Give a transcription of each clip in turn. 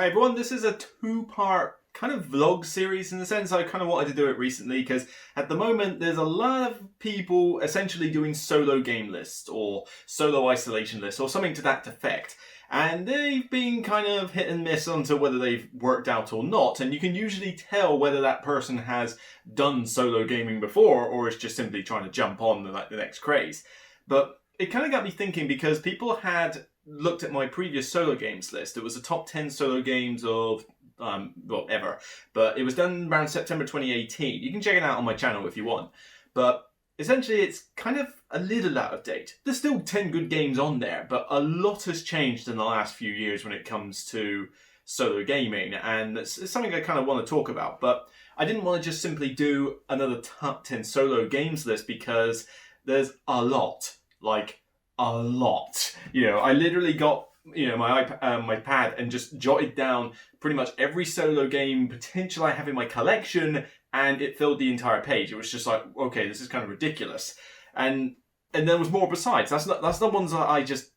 Hi everyone, this is a two-part kind of vlog series in the sense I kind of wanted to do it recently because at the moment there's a lot of people essentially doing solo game lists or solo isolation lists or something to that effect. And they've been kind of hit and miss onto whether they've worked out or not, and you can usually tell whether that person has done solo gaming before or is just simply trying to jump on the next craze. But it kind of got me thinking because people had looked at my previous solo games list. It was the top 10 solo games of, ever. But it was done around September 2018. You can check it out on my channel if you want. But essentially it's kind of a little out of date. There's still 10 good games on there, but a lot has changed in the last few years when it comes to solo gaming. And it's something I kind of want to talk about. But I didn't want to just simply do another top 10 solo games list because there's a lot. Like, a lot. I literally got, my pad and just jotted down pretty much every solo game potential I have in my collection, and it filled the entire page. It was just like, okay, this is kind of ridiculous. And there was more besides. That's the ones that I just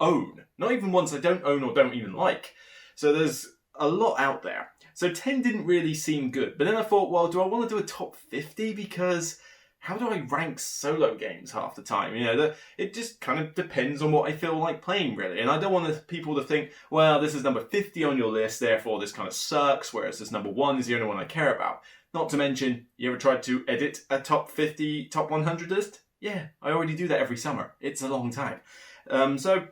own. Not even ones I don't own or don't even like. So there's a lot out there. So 10 didn't really seem good. But then I thought, well, do I want to do a top 50? Because how do I rank solo games half the time? It just kind of depends on what I feel like playing, really. And I don't want people to think, well, this is number 50 on your list, therefore this kind of sucks, whereas this number 1 is the only one I care about. Not to mention, you ever tried to edit a top 50, top 100 list? Yeah, I already do that every summer. It's a long time. So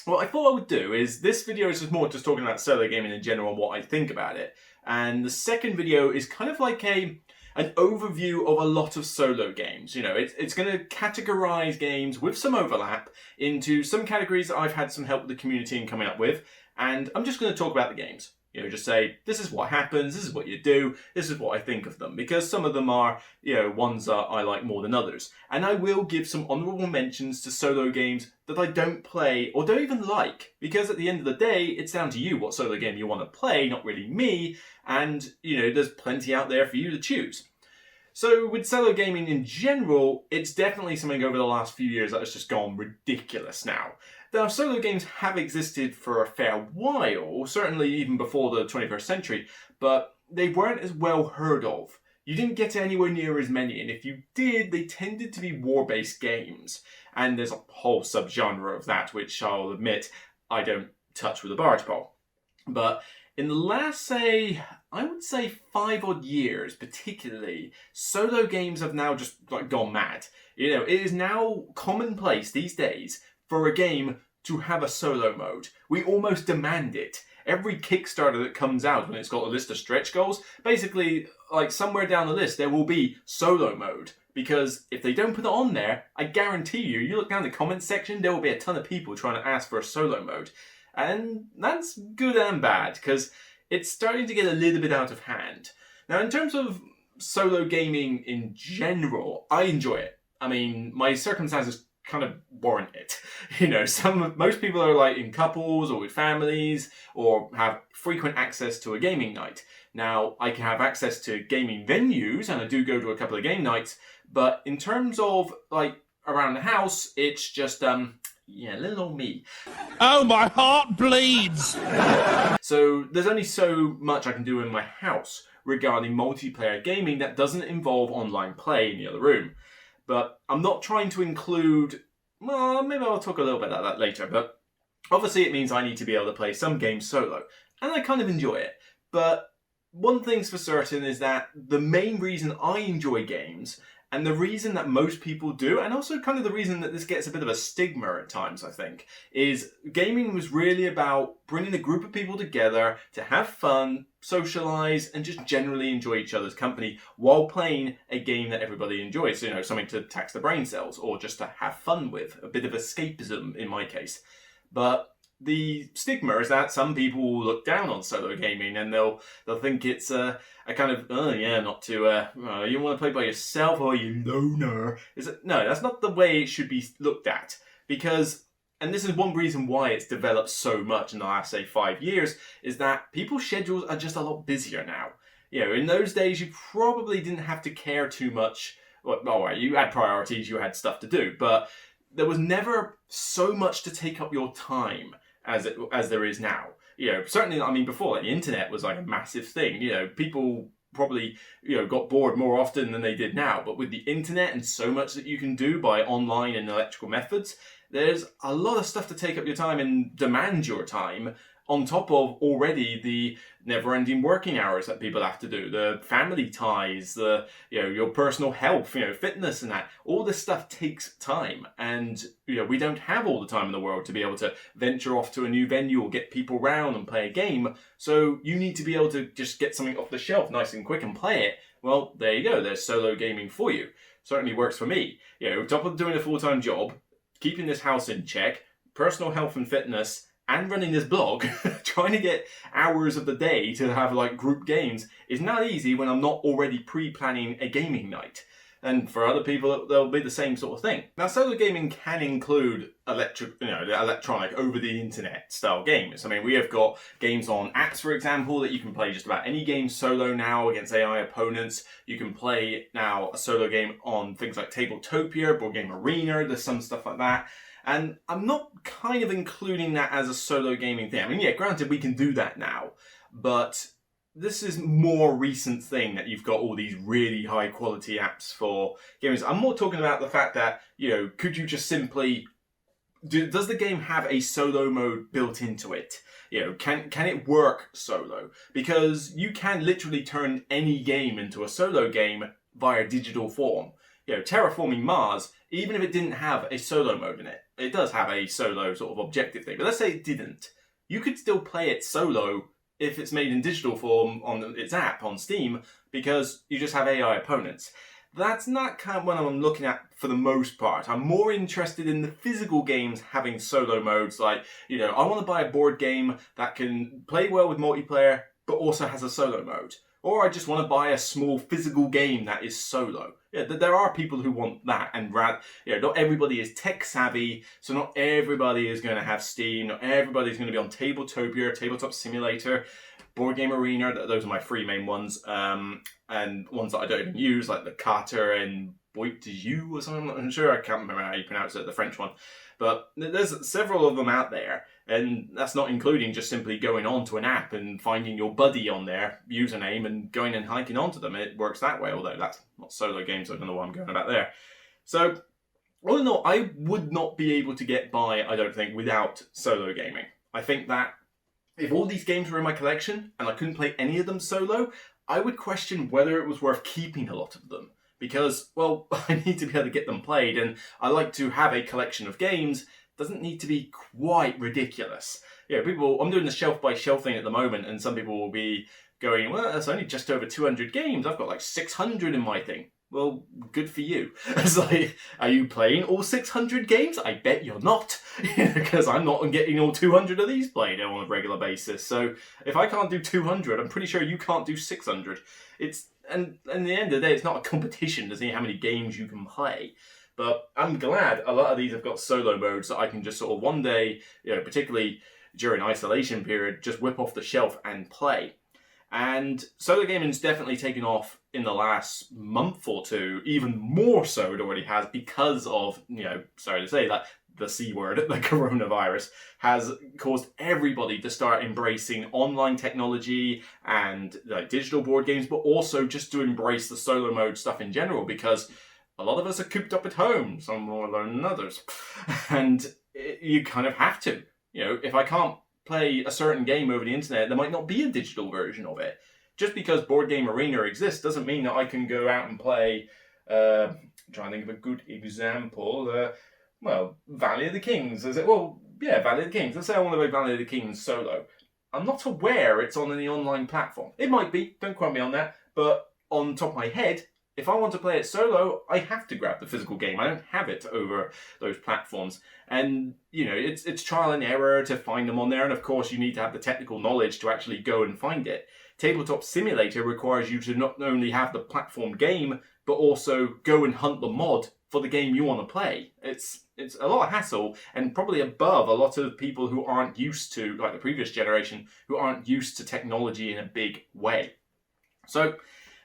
what I thought I would do is, this video is just more just talking about solo gaming in general and what I think about it. And the second video is kind of like an overview of a lot of solo games. It's going to categorize games with some overlap into some categories that I've had some help with the community in coming up with, and I'm just going to talk about the games. Just say, this is what happens, this is what you do, this is what I think of them, because some of them are, ones that I like more than others. And I will give some honourable mentions to solo games that I don't play or don't even like, because at the end of the day, it's down to you what solo game you want to play, not really me, and, there's plenty out there for you to choose. So with solo gaming in general, it's definitely something over the last few years that has just gone ridiculous now. Now, solo games have existed for a fair while, certainly even before the 21st century, but they weren't as well heard of. You didn't get anywhere near as many, and if you did, they tended to be war-based games. And there's a whole subgenre of that, which I'll admit I don't touch with a barge pole. But in the last, I would say 5 odd years particularly, solo games have now just gone mad. It is now commonplace these days for a game to have a solo mode. We almost demand it. Every Kickstarter that comes out when it's got a list of stretch goals, basically, somewhere down the list there will be solo mode. Because if they don't put it on there, I guarantee you look down the comments section, there will be a ton of people trying to ask for a solo mode. And that's good and bad, because it's starting to get a little bit out of hand. Now, in terms of solo gaming in general, I enjoy it. I mean, my circumstances kind of warrant it. Most people are in couples or with families or have frequent access to a gaming night. Now, I can have access to gaming venues, and I do go to a couple of game nights, but in terms of around the house, it's just little old me. Oh, my heart bleeds! So there's only so much I can do in my house regarding multiplayer gaming that doesn't involve online play in the other room. But I'm not trying to include, well, maybe I'll talk a little bit about that later, but obviously it means I need to be able to play some games solo, and I kind of enjoy it. But one thing's for certain is that the main reason I enjoy games, and the reason that most people do, and also kind of the reason that this gets a bit of a stigma at times, I think, is gaming was really about bringing a group of people together to have fun, socialise, and just generally enjoy each other's company while playing a game that everybody enjoys. Something to tax the brain cells, or just to have fun with. A bit of escapism, in my case. But the stigma is that some people will look down on solo gaming, and they'll think it's a kind of, not to, you want to play by yourself, or you loner. No, that's not the way it should be looked at. Because, and this is one reason why it's developed so much in the last, 5 years, is that people's schedules are just a lot busier now. In those days, you probably didn't have to care too much. Well, you had priorities, you had stuff to do, but there was never so much to take up your time as there is now. certainly, I mean, before, like, the internet was like a massive thing. People probably, got bored more often than they did now. But with the internet and so much that you can do by online and electrical methods, there's a lot of stuff to take up your time and demand your time, on top of already the never-ending working hours that people have to do, the family ties, the your personal health, fitness and that. All this stuff takes time, and we don't have all the time in the world to be able to venture off to a new venue or get people round and play a game. So you need to be able to just get something off the shelf nice and quick and play it. Well, there you go. There's solo gaming for you. Certainly works for me. On top of doing a full-time job, keeping this house in check, personal health and fitness, and running this blog, trying to get hours of the day to have like group games is not easy when I'm not already pre-planning a gaming night. And for other people, they'll be the same sort of thing. Now, solo gaming can include electronic, over the internet style games. I mean, we have got games on apps, for example, that you can play just about any game solo now against AI opponents. You can play now a solo game on things like Tabletopia, Board Game Arena, there's some stuff like that. And I'm not kind of including that as a solo gaming thing. I mean, yeah, granted, we can do that now, but this is more recent thing that you've got all these really high quality apps for gamers. I'm more talking about the fact that, could you just simply... does the game have a solo mode built into it? Can it work solo? Because you can literally turn any game into a solo game via digital form. Terraforming Mars, even if it didn't have a solo mode in it, it does have a solo sort of objective thing. But let's say it didn't. You could still play it solo if it's made in digital form on its app on Steam, because you just have AI opponents. That's not kind of what I'm looking at for the most part. I'm more interested in the physical games having solo modes. Like, I want to buy a board game that can play well with multiplayer, but also has a solo mode. Or I just want to buy a small physical game that is solo. There are people who want that, and not everybody is tech savvy, so not everybody is going to have Steam, not everybody's going to be on Tabletopia, Tabletop Simulator, Board Game Arena. Those are my three main ones, and ones that I don't even use, like the Carter and Boit de Jeu or something. I'm sure, I can't remember how you pronounce it, the French one. But there's several of them out there, and that's not including just simply going onto an app and finding your buddy on their username and going and hiking onto them. It works that way, although that's not solo games, so I don't know what I'm going about there. So, all in all, I would not be able to get by, I don't think, without solo gaming. I think that if all these games were in my collection and I couldn't play any of them solo, I would question whether it was worth keeping a lot of them. Because, well, I need to be able to get them played, and I like to have a collection of games. Doesn't need to be quite ridiculous. I'm doing the shelf by shelf thing at the moment, and some people will be going, well, that's only just over 200 games. I've got like 600 in my thing. Well, good for you. It's like, are you playing all 600 games? I bet you're not, because I'm not getting all 200 of these played on a regular basis. So if I can't do 200, I'm pretty sure you can't do 600. And at the end of the day, it's not a competition to see how many games you can play. But I'm glad a lot of these have got solo modes that I can just sort of one day, particularly during isolation period, just whip off the shelf and play. And solo gaming's definitely taken off in the last month or two, even more so it already has, because of, sorry to say that, the C word, the coronavirus, has caused everybody to start embracing online technology and digital board games, but also just to embrace the solo mode stuff in general, because a lot of us are cooped up at home, some more alone than others. And you kind of have to. If I can't play a certain game over the internet, there might not be a digital version of it. Just because Board Game Arena exists doesn't mean that I can go out and play, I'm trying to think of a good example, Valley of the Kings. Valley of the Kings. Let's say I want to play Valley of the Kings solo. I'm not aware it's on any online platform. It might be, don't quote me on that, but on top of my head, if I want to play it solo, I have to grab the physical game. I don't have it over those platforms. And, it's trial and error to find them on there. And of course, you need to have the technical knowledge to actually go and find it. Tabletop Simulator requires you to not only have the platform game, but also go and hunt the mod for the game you want to play. It's a lot of hassle, and probably above a lot of people who aren't used to, like the previous generation, who aren't used to technology in a big way. So,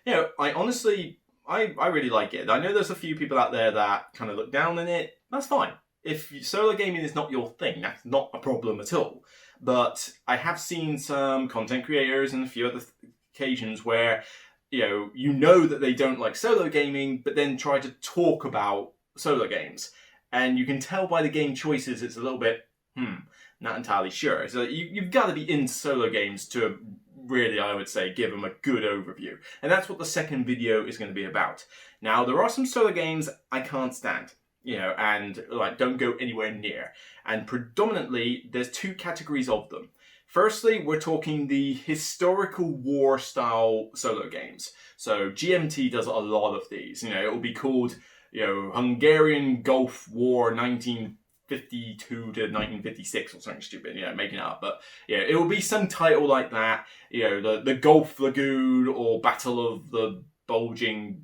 I honestly... I really like it. I know there's a few people out there that kind of look down on it. That's fine. if solo gaming is not your thing, that's not a problem at all. But I have seen some content creators and a few other occasions where you know that they don't like solo gaming, but then try to talk about solo games. And you can tell by the game choices it's a little bit, not entirely sure. So you've got to be into solo games to really, I would say, give them a good overview. And that's what the second video is going to be about. Now, there are some solo games I can't stand, and don't go anywhere near. And predominantly, there's two categories of them. Firstly, we're talking the historical war style solo games. So GMT does a lot of these. It will be called, Hungarian Gulf War 1952 to 1956 or something stupid, making it up. But it will be some title like that, the Gulf Lagoon or Battle of the Bulging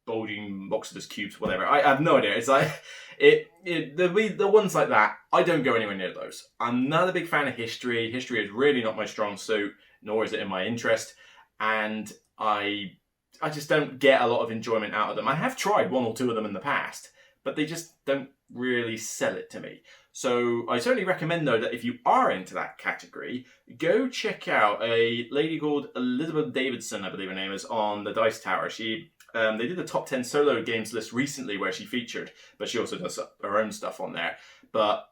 Oxidus Cubes, whatever. I have no idea. It's like the ones like that. I don't go anywhere near those. I'm not a big fan of history. History is really not my strong suit, nor is it in my interest, and I just don't get a lot of enjoyment out of them. I have tried one or two of them in the past, but they just don't really sell it to me. So I certainly recommend, though, that if you are into that category, go check out a lady called Elizabeth Davidson, I believe her name is, on the Dice Tower. They did the top 10 solo games list recently where she featured, but she also does her own stuff on there. But,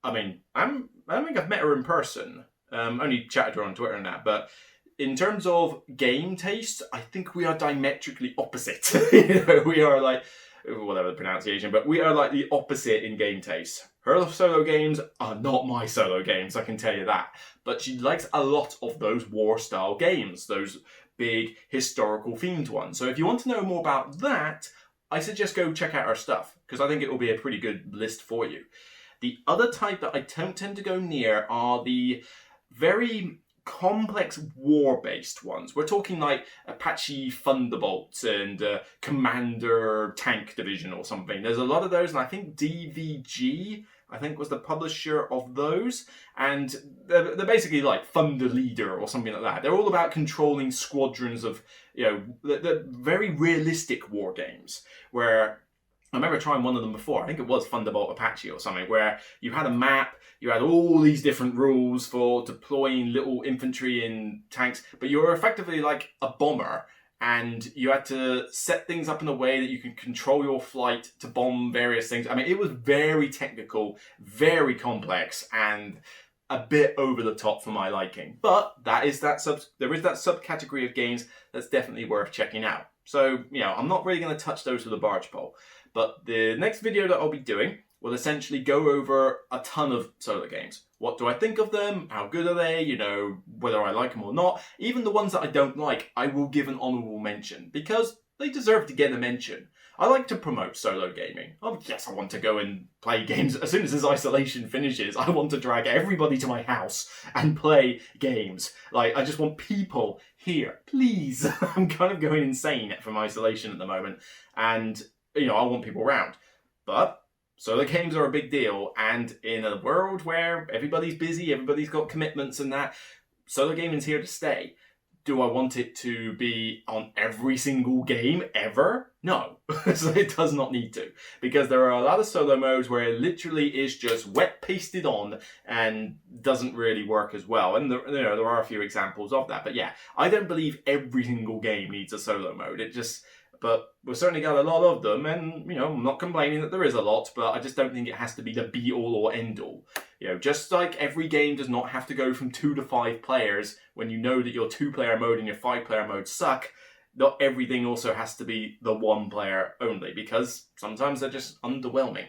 I mean, I don't think I've met her in person. Only chatted her on Twitter and that. But in terms of game taste, I think we are diametrically opposite. We are like, whatever the pronunciation, but we are like the opposite in game taste. Her solo games are not my solo games, I can tell you that. But she likes a lot of those war-style games, those big historical themed ones. So if you want to know more about that, I suggest go check out her stuff, because I think it will be a pretty good list for you. The other type that I don't tend to go near are the very complex war-based ones. We're talking like Apache Thunderbolts and Commander Tank Division or something. There's a lot of those, and I think DVG, was the publisher of those, and they're basically like Thunder Leader or something like that. They're all about controlling squadrons of, the very realistic war games, where I remember trying one of them before. I think it was Thunderbolt Apache or something, where you had a map, you had all these different rules for deploying little infantry in tanks, but you were effectively like a bomber, and you had to set things up in a way that you could control your flight to bomb various things. I mean, it was very technical, very complex, and a bit over the top for my liking. But there is that subcategory of games that's definitely worth checking out. So, I'm not really going to touch those with a barge pole. But the next video that I'll be doing will essentially go over a ton of solo games. What do I think of them? How good are they? Whether I like them or not. Even the ones that I don't like, I will give an honourable mention, because they deserve to get a mention. I like to promote solo gaming. Oh, yes, I want to go and play games. As soon as this isolation finishes, I want to drag everybody to my house and play games. I just want people here. Please. I'm kind of going insane from isolation at the moment. And I want people around. But solo games are a big deal, and in a world where everybody's busy, everybody's got commitments and that, solo gaming's here to stay. Do I want it to be on every single game ever? No. So it does not need to. Because there are a lot of solo modes where it literally is just wet pasted on and doesn't really work as well. And there are a few examples of that. But yeah, I don't believe every single game needs a solo mode. But we've certainly got a lot of them, and, I'm not complaining that there is a lot, but I just don't think it has to be the be-all or end-all. Just like every game does not have to go from 2 to 5 players when you know that your 2-player mode and your 5-player mode suck, not everything also has to be the 1-player only, because sometimes they're just underwhelming.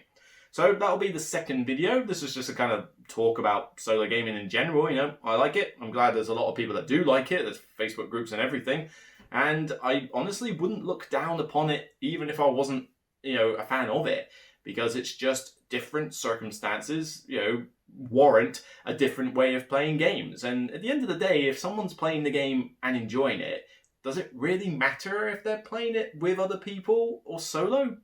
So that'll be the second video. This is just a kind of talk about solo gaming in general. I like it. I'm glad there's a lot of people that do like it. There's Facebook groups and everything. And I honestly wouldn't look down upon it even if I wasn't, a fan of it, because it's just different circumstances, warrant a different way of playing games. And at the end of the day, if someone's playing the game and enjoying it, does it really matter if they're playing it with other people or solo?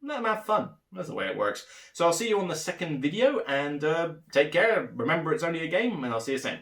Let them have fun. That's the way it works. So I'll see you on the second video, and take care. Remember, it's only a game, and I'll see you soon.